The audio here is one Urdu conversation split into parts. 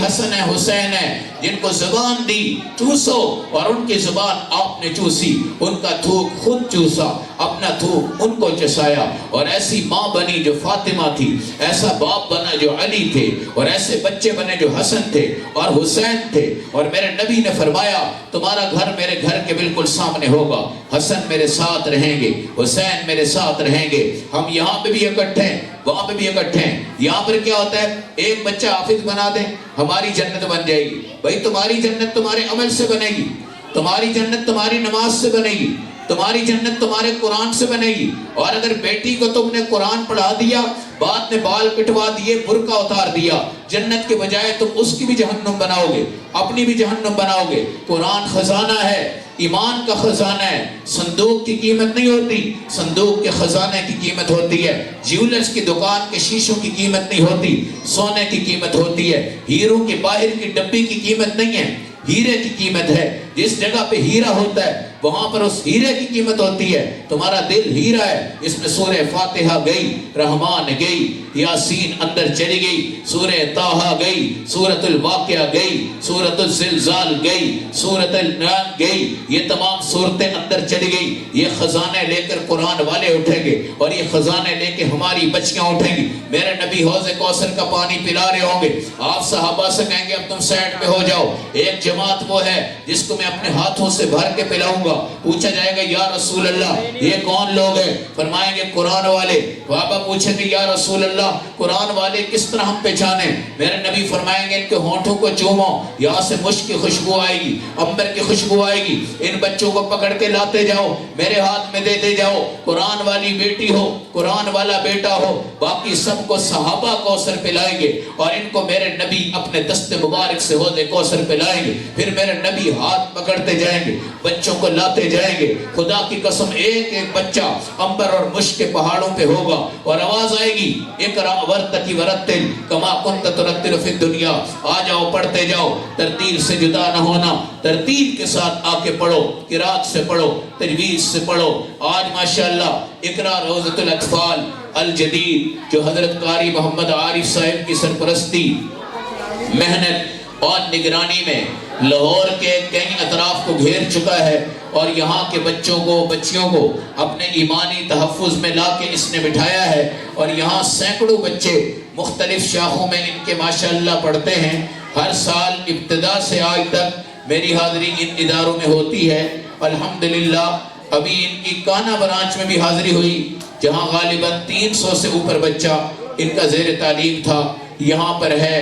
حسن ہے حسین ہے جن کو زبان دی چوسو اور ان کی زبان آپ نے چوسی، ان کا تھوک خود چوسا، اپنا تھوک ان کو چسایا، اور ایسی ماں بنی جو فاطمہ تھی، ایسا باپ بنا جو علی تھے، اور ایسے بچے بنے جو حسن تھے اور حسین تھے۔ اور میرے نبی نے فرمایا تمہارا گھر میرے گھر کے بالکل سامنے ہوگا، حسن میرے ساتھ رہیں گے، حسین میرے ساتھ رہیں گے، ہم یہاں پہ بھی اکٹھے ہیں وہاں پہ بھی اکٹھے ہیں۔ یہاں پر کیا ہوتا ہے، ایک بچہ حافظ بنا دے ہماری جنت بن جائے گی۔ بھائی تمہاری جنت تمہارے عمل سے بنے گی، تمہاری جنت تمہاری نماز سے بنے گی، تمہاری جنت تمہارے قرآن سے بنے گی۔ اور اگر بیٹی کو تم نے قرآن پڑھا دیا، بعد میں بال کٹوا دیے، برقع اتار دیا، جنت کے بجائے تم اس کی بھی جہنم بناؤ گے، اپنی بھی جہنم بناؤ گے۔ قرآن خزانہ ہے، ایمان کا خزانہ ہے، صندوق کی قیمت نہیں ہوتی، صندوق کے خزانے کی قیمت ہوتی ہے، جیولرز کی دکان کے شیشوں کی قیمت نہیں ہوتی، سونے کی قیمت ہوتی ہے، ہیروں کے باہر کی ڈبی کی قیمت نہیں ہے، ہیرے کی قیمت ہے۔ جس جگہ پہ ہیرا ہوتا ہے وہاں پر اس ہیرے کی قیمت ہوتی ہے۔ تمہارا دل ہیرا ہے، اس میں سورہ فاتحہ گئی، رحمان گئی، یاسین اندر چلی گئی، سورہ طٰہٰ گئی، سورۃ الواقعہ گئی، سورۃ الزلزال گئی، سورۃ النان گئی، یہ تمام صورتیں اندر چلی گئی۔ یہ خزانے لے کر قرآن والے اٹھیں گے اور یہ خزانے لے کے ہماری بچیاں اٹھیں گی۔ میرے نبی حوض کوثر کا پانی پلا رہے ہوں گے، آپ صحابہ سے کہیں گے اب تم سائڈ پہ ہو جاؤ، ایک جماعت وہ ہے جس کو میں اپنے ہاتھوں سے بھر کے پلاؤں گا۔ پوچھا جائے گا یا رسول اللہ یہ کون لوگ ہیں؟ فرمائیں گے قرآن والے۔ بابا پوچھیں گے یا رسول اللہ قرآن والے کس طرح ہم پہچانیں؟ میرے نبی فرمائیں گے ان کے ہونٹوں کو چومو، یہاں سے مشک کی خوشبو آئے گی، عنبر کی خوشبو آئے گی، ان بچوں کو پکڑ کے لاتے جاؤ، میرے ہاتھ میں دیتے جاؤ۔ قرآن والی بیٹی ہو، قرآن والا بیٹا ہو، باقی سب کو صحابہ کوثر پلائیں گے اور ان کو میرے نبی اپنے دست مبارک سے حوض کوثر پلائیں گے۔ پھر میرے نبی ہاتھ پکڑتے جائیں گے، بچوں کو لاتے جائیں گے۔ خدا کی قسم ایک ایک بچہ عنبر اور مشک کے پہاڑوں پہ ہوگا اور آواز آئے گی اقرأ ورتقی ورتل کما کنت ترتل فی الدنیا، آ جاؤ پڑھتے جاؤ، ترتیل سے جدا نہ ہونا، ترتیل کے ساتھ آ کے پڑھو، قرات سے پڑھو، تجوید سے پڑھو۔ آج ماشاءاللہ اقرأ روضۃ الاطفال الجدید جو حضرت قاری محمد عارف صاحب کی سرپرستی، محنت اور نگرانی میں لاہور کے کئی اطراف کو گھیر چکا ہے اور یہاں کے بچوں کو بچیوں کو اپنے ایمانی تحفظ میں لا کے اس نے بٹھایا ہے، اور یہاں سینکڑوں بچے مختلف شاخوں میں ان کے ماشاءاللہ پڑھتے ہیں۔ ہر سال ابتدا سے آج تک میری حاضری ان اداروں میں ہوتی ہے۔ الحمدللہ ابھی ان کی کانا برانچ میں بھی حاضری ہوئی جہاں غالباً 300 سے اوپر بچہ ان کا زیر تعلیم تھا، یہاں پر ہے۔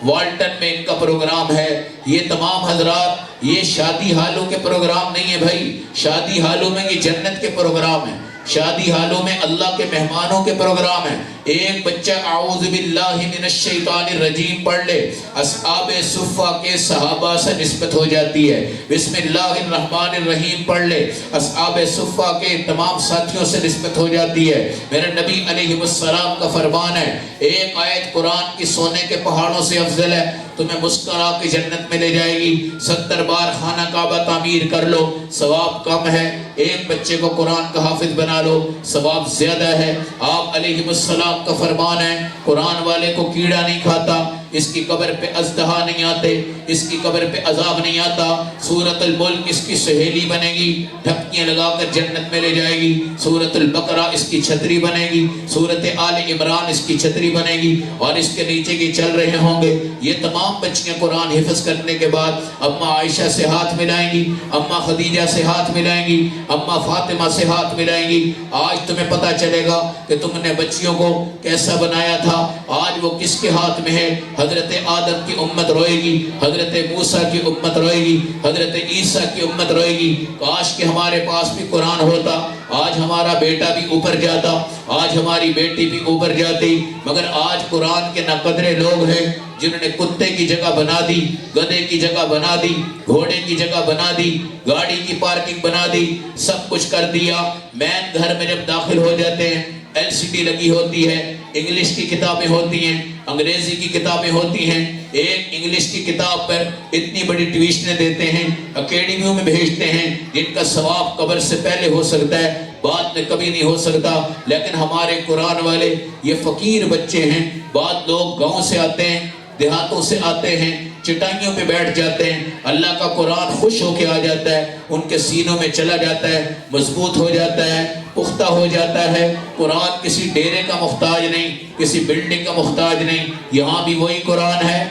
والٹن میں ان کا پروگرام ہے۔ یہ تمام حضرات یہ شادی حالوں کے پروگرام نہیں ہے بھائی، شادی حالوں میں یہ جنت کے پروگرام ہیں، شادی حالوں میں اللہ کے مہمانوں کے پروگرام ہیں۔ ایک بچہ اعوذ باللہ من الشیطان الرجیم پڑھ لے، اصحاب صفہ کے صحابہ سے نسبت ہو جاتی ہے۔ بسم اللہ الرحمن الرحیم پڑھ لے، اصحاب صفہ کے تمام ساتھیوں سے نسبت ہو جاتی ہے۔ میرے نبی علیہ السلام کا فرمان ہے ایک آیت قرآن کی سونے کے پہاڑوں سے افضل ہے، تمہیں مسکرا کے جنت میں لے جائے گی۔ 70 بار خانہ کعبہ تعمیر کر لو، ثواب کم ہے، ایک بچے کو قرآن کا حافظ بنا لو، ثواب زیادہ ہے۔ آپ علیہ السلام کا فرمان ہے قرآن والے کو کیڑا نہیں کھاتا، اس کی قبر پہ اژدہا نہیں آتے، اس کی قبر پہ عذاب نہیں آتا۔ سورۃ الملک اس کی سہیلی بنے گی، ڈھپکیاں لگا کر جنت میں لے جائے گی۔ سورۃ البقرہ اس کی چھتری بنے گی، سورۃ آل عمران اس کی چھتری بنے گی، اور اس کے نیچے کی چل رہے ہوں گے۔ یہ تمام بچیاں قرآن حفظ کرنے کے بعد اماں عائشہ سے ہاتھ ملائیں گی، اماں خدیجہ سے ہاتھ ملائیں گی، اماں فاطمہ سے ہاتھ ملائیں گی۔ آج تمہیں پتہ چلے گا کہ تم نے بچیوں کو کیسا بنایا تھا، آج وہ کس کے ہاتھ میں ہے۔ حضرت آدم کی امت روئے گی، حضرت موسیٰ کی امت روئے گی، حضرت عیسیٰ کی امت روئے گی۔ کاش کہ ہمارے پاس بھی قرآن ہوتا، آج ہمارا بیٹا بھی اوپر جاتا، آج ہماری بیٹی بھی اوپر جاتی۔ مگر آج قرآن کے ناقدرے لوگ ہیں جنہوں نے کتے کی جگہ بنا دی، گدھے کی جگہ بنا دی، گھوڑے کی جگہ بنا دی، گاڑی کی پارکنگ بنا دی، سب کچھ کر دیا۔ مین گھر میں جب داخل ہو جاتے ہیں LCD لگی ہوتی ہے، انگلش کی کتابیں ہوتی ہیں، انگریزی کی کتابیں ہوتی ہیں۔ ایک انگلش کی کتاب پر اتنی بڑی ٹیوشنیں دیتے ہیں، اکیڈمیوں میں بھیجتے ہیں جن کا ثواب قبر سے پہلے ہو سکتا ہے، بعد میں کبھی نہیں ہو سکتا۔ لیکن ہمارے قرآن والے یہ فقیر بچے ہیں، بعض لوگ گاؤں سے آتے ہیں، دیہاتوں سے آتے ہیں، چٹائیوں پہ بیٹھ جاتے ہیں، اللہ کا قرآن خوش ہو کے آ جاتا ہے، ان کے سینوں میں چلا جاتا ہے، مضبوط ہو جاتا ہے، پختہ ہو جاتا ہے۔ قرآن کسی ڈیرے کا محتاج نہیں، کسی بلڈنگ کا محتاج نہیں، یہاں بھی وہی قرآن ہے،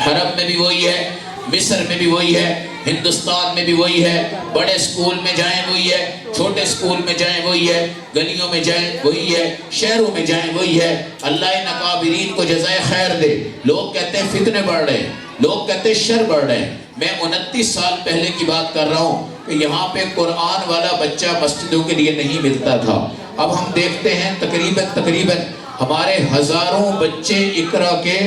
حرم میں بھی وہی ہے، مصر میں بھی وہی ہے، ہندوستان میں بھی وہی ہے، بڑے اسکول میں جائیں وہی ہے، چھوٹے اسکول میں جائیں وہی ہے، گلیوں میں جائیں وہی ہے، شہروں میں جائیں وہی ہے۔ اللہ ان اکابرین کو جزائے خیر دے۔ لوگ کہتے ہیں فتنے بڑھ رہے ہیں، لوگ کہتے ہیں شر بڑھ رہے ہیں۔ میں 29 سال پہلے کی بات کر رہا ہوں کہ یہاں پہ قرآن والا بچہ مسجدوں کے لیے نہیں ملتا تھا۔ اب ہم دیکھتے ہیں تقریباً ہمارے ہزاروں بچے اقرا کے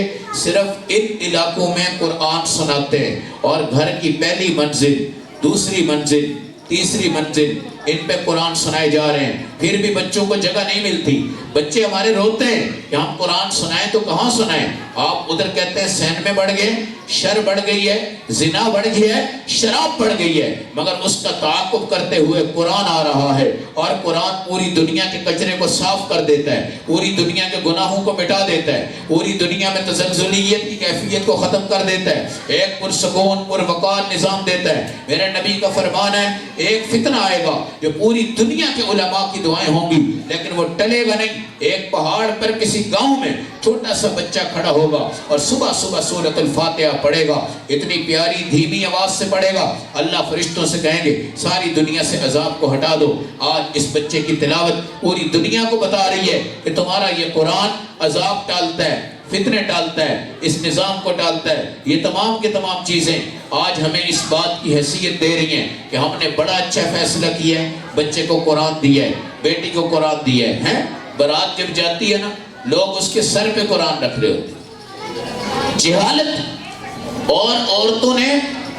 صرف ان علاقوں میں قرآن سناتے ہیں، اور گھر کی پہلی منزل، دوسری منزل، تیسری منزل ان پہ قرآن سنائے جا رہے ہیں۔ پھر بھی بچوں کو جگہ نہیں ملتی، بچے ہمارے روتے ہیں کہ ہم قرآن سنائیں تو کہاں سنائیں؟ آپ ادھر کہتے ہیں سین میں بڑھ گئے، شر بڑھ گئی ہے، زنا بڑھ گئی ہے، شراب بڑھ گئی ہے، مگر اس کا تعاقب کرتے ہوئے قرآن آ رہا ہے، اور قرآن پوری دنیا کے کچرے کو صاف کر دیتا ہے، پوری دنیا کے گناہوں کو مٹا دیتا ہے، پوری دنیا میں تزلزلیت کی کیفیت کو ختم کر دیتا ہے، ایک پرسکون پروقار نظام دیتا ہے۔ میرے نبی کا فرمان ہے ایک فتنہ آئے گا جو پوری دنیا کے علماء کی دعائیں ہوں گی، لیکن وہ ٹلے گا نہیں۔ ایک پہاڑ پر کسی گاؤں میں چھوٹا سا بچہ کھڑا ہوگا اور صبح صبح سورۃ الفاتحہ پڑھے گا، اتنی پیاری دھیمی آواز سے پڑھے گا، اللہ فرشتوں سے کہیں گے ساری دنیا سے عذاب کو ہٹا دو۔ آج اس بچے کی تلاوت پوری دنیا کو بتا رہی ہے کہ تمہارا یہ قرآن عذاب ٹالتا ہے، فتنے ٹالتا ہے، اس نظام کو ٹالتا ہے۔ یہ تمام کے تمام چیزیں آج ہمیں اس بات کی حیثیت دے رہی ہیں کہ ہم نے بڑا اچھا فیصلہ کیا ہے، بچے کو قرآن دیا ہے، بیٹی کو قرآن دیا ہے۔ برات جب جاتی ہے نا، لوگ اس کے سر پہ قرآن رکھ رہے ہوتے ہیں، جہالت، اور عورتوں نے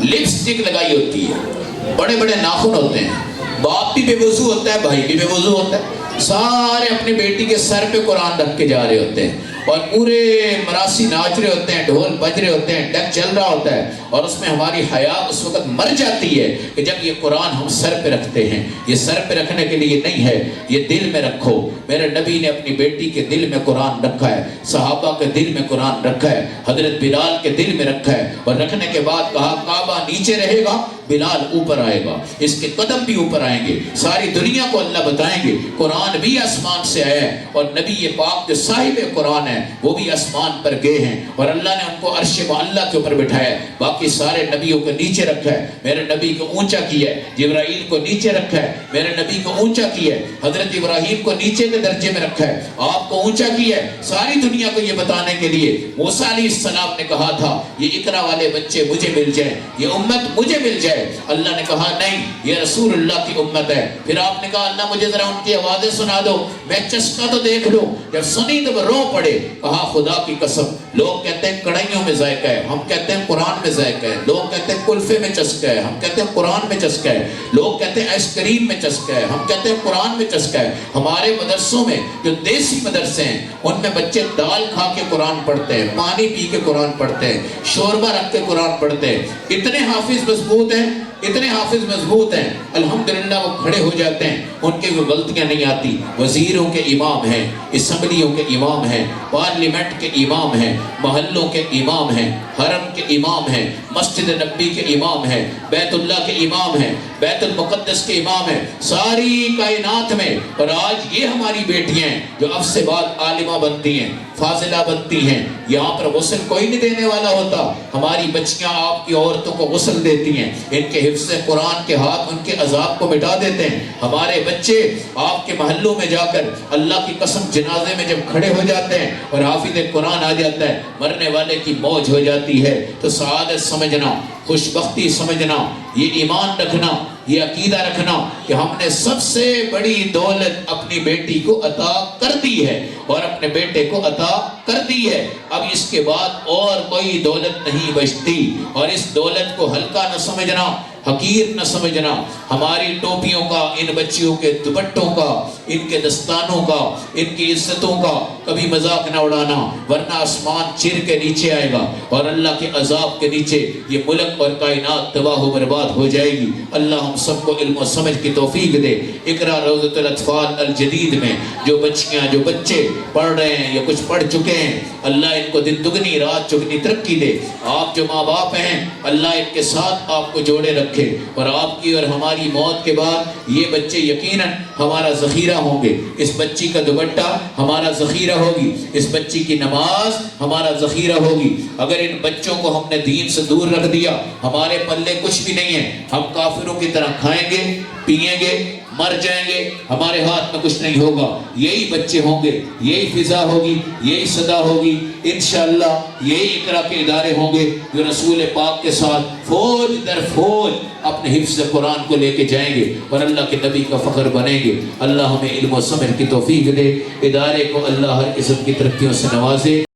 لپسٹک لگائی ہوتی ہے، بڑے بڑے ناخن ہوتے ہیں، باپ بھی بے وضو ہوتا ہے، بھائی بھی بے وضو ہوتا ہے، سارے اپنی بیٹی کے سر پہ قرآن رکھ کے جا رہے ہوتے ہیں، اور پورے مراسی ناچ رہے ہوتے ہیں، ڈھول بج رہے ہوتے ہیں، ڈگ چل رہا ہوتا ہے، اور اس میں ہماری حیا اس وقت مر جاتی ہے کہ جب یہ قرآن ہم سر پہ رکھتے ہیں۔ یہ سر پہ رکھنے کے لیے نہیں ہے، یہ دل میں رکھو۔ میرے نبی نے اپنی بیٹی کے دل میں قرآن رکھا ہے، صحابہ کے دل میں قرآن رکھا ہے، حضرت بلال کے دل میں رکھا ہے، اور رکھنے کے بعد کہا کعبہ نیچے رہے گا، بلال اوپر آئے گا، اس کے قدم بھی اوپر آئیں گے، ساری دنیا کو اللہ بتائیں گے قرآن بھی آسمان سے آیا ہے، اور نبی پاک جو صاحب قرآن ہے وہ بھی آسمان پر گئے ہیں، اور اللہ نے ان کو عرش معلیٰ کے اوپر بٹھایا ہے، باقی سارے نبیوں کو نیچے رکھا ہے۔ میرے نبی کو اونچا کیا ہے، جبرائیل کو نیچے رکھا ہے، میرے نبی کو اونچا کیا ہے، حضرت ابراہیم کو نیچے کے درجے میں رکھا ہے، آپ کو اونچا کیا ہے، ساری دنیا کو یہ بتانے کے لیے۔ موسیٰ علیہ السلام نے کہا تھا یہ اقرا والے بچے مجھے مل جائیں، یہ امت مجھے مل جائے، اللہ نے کہا نہیں یہ رسول اللہ کی امت ہے۔ پھر آپ نے کہا اللہ مجھے ذرا ان کی آوازیں سنا دو، میں چسکا تو دیکھ لوں۔ جب سنی تو وہ رو پڑے، کہا خدا کی قسم، لوگ کہتے ہیں کڑھائیوں میں ذائقہ ہے، ہم کہتے ہیں قرآن میں ذائقہ ہے، لوگ کہتے ہیں کلفے میں چسکا ہے، ہم کہتے ہیں قرآن میں چسکا ہے، لوگ کہتے ہیں آئس کریم میں چسکا ہے، ہم کہتے ہیں قرآن میں چسکا ہے۔ ہمارے مدرسوں میں جو دیسی مدرسے ہیں ان میں بچے دال کھا کے قرآن پڑھتے ہیں، پانی پی کے قرآن پڑھتے ہیں، شوربہ رکھ کے قرآن پڑھتے ہیں، اتنے حافظ مضبوط ہیں، اتنے حافظ مضبوط ہیں، الحمدللہ وہ کھڑے ہو جاتے ہیں، ان کے کوئی غلطیاں نہیں آتی۔ وزیروں کے امام ہیں، اسمبلیوں کے امام ہیں، پارلیمنٹ کے امام ہیں، محلوں کے امام ہیں، حرم کے امام ہیں، مسجد نبی کے امام ہیں، بیت اللہ کے امام ہیں، بیت المقدس کے امام ہیں، ساری کائنات میں۔ اور آج یہ ہماری بیٹیاں ہیں جو اب سے بعد عالمہ بنتی ہیں، فاضلہ بنتی ہیں، یہاں پر غسل کوئی نہیں دینے والا ہوتا، ہماری بچیاں آپ کی عورتوں کو غسل دیتی ہیں، ان کے حفظ قرآن کے ہاتھ ان کے عذاب کو مٹا دیتے ہیں۔ ہمارے بچے آپ کے محلوں میں جا کر اللہ کی قسم جنازے میں جب کھڑے ہو جاتے ہیں اور حافظ قرآن آ جاتا ہے، مرنے والے کی موج ہو جاتی ہے، تو سعادت سمجھنا، خوش بختی سمجھنا، یہ ایمان رکھنا، یہ عقیدہ رکھنا کہ ہم نے سب سے بڑی دولت اپنی بیٹی کو عطا کر دی ہے اور اپنے بیٹے کو عطا کر دی ہے۔ اب اس کے بعد اور کوئی دولت نہیں بچتی، اور اس دولت کو ہلکا نہ سمجھنا، حقیر نہ سمجھنا۔ ہماری ٹوپیوں کا، ان بچیوں کے دوپٹوں کا، ان کے دستانوں کا، ان کی عزتوں کا کبھی مذاق نہ اڑانا ورنہ آسمان چیر کے نیچے آئے گا اور اللہ کے عذاب کے نیچے یہ ملک اور کائنات تباہ و برباد ہو جائے گی۔ اللہ ہم سب کو علم و سمجھ کی توفیق دے۔ اقرا روضۃ الاطفال الجدید میں جو بچیاں جو بچے پڑھ رہے ہیں یا کچھ پڑھ چکے ہیں، اللہ ان کو دن دگنی رات چگنی ترقی دے۔ آپ جو ماں باپ ہیں اللہ ان کے ساتھ آپ کو جوڑے رکھے، اور آپ کی اور ہماری موت کے بعد یہ بچے یقیناً ہمارا ذخیرہ ہوں گے۔ اس بچی کا دوپٹہ ہمارا ذخیرہ ہوگی، اس بچی کی نماز ہمارا ذخیرہ ہوگی۔ اگر ان بچوں کو ہم نے دین سے دور رکھ دیا ہمارے پلے کچھ بھی نہیں ہے، ہم کافروں کی طرح کھائیں گے پیئیں گے مر جائیں گے، ہمارے ہاتھ میں کچھ نہیں ہوگا۔ یہی بچے ہوں گے، یہی فضا ہوگی، یہی صدا ہوگی، انشاءاللہ یہی اقرا کے ادارے ہوں گے جو رسول پاک کے ساتھ فوج در فوج اپنے حفظ قرآن کو لے کے جائیں گے اور اللہ کے نبی کا فخر بنیں گے۔ اللہ ہمیں علم و سمجھ کی توفیق دے، ادارے کو اللہ ہر قسم کی ترقیوں سے نوازے۔